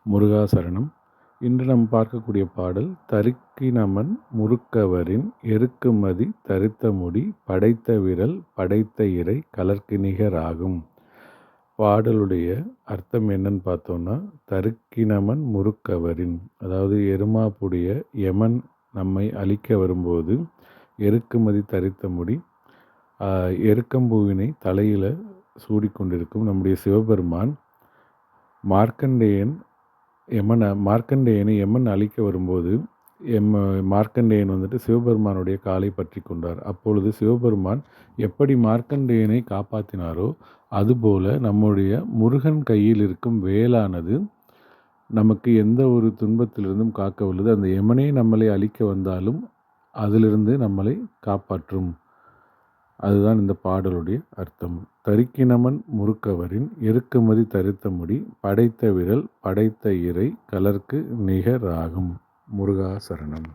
முருகாசரணம். இன்று நாம் பார்க்கக்கூடிய பாடல் தருக்கினமன் முறுக்கவரின் எருக்குமதி தரித்த முடி படைத்த விரல் படைத்த இறை கலர்க்கு நிகராகும். பாடலுடைய அர்த்தம் என்னன்னு பார்த்தோம்னா, தருக்கினமன் முறுக்கவரின், அதாவது எருமாப்புடைய யமன் நம்மை அழிக்க வரும்போது எருக்குமதி தரித்த முடி, எருக்கம்பூவினை தலையில் சூடிக்கொண்டிருக்கும் நம்முடைய சிவபெருமான் மார்க்கண்டேயனை யமன் அழிக்க வரும்போது மார்க்கண்டேயன் வந்துட்டு சிவபெருமானுடைய காலை பற்றி கொண்டார். அப்பொழுது சிவபெருமான் எப்படி மார்க்கண்டேயனை காப்பாற்றினாரோ அதுபோல நம்முடைய முருகன் கையில் இருக்கும் வேலானது நமக்கு எந்த ஒரு துன்பத்திலிருந்தும் காக்க வல்லது. அந்த யமனே நம்மளை அழிக்க வந்தாலும் அதிலிருந்து நம்மளை காப்பாற்றும். அதுதான் இந்த பாடலுடைய அர்த்தம். தருக்கினமன் முறுக்கவரின் எருக்குமதி தரித்த முடி படைத்த விரல் படைத்த இறை கலர்க்கு நிகராகும். முருகாசரணம்.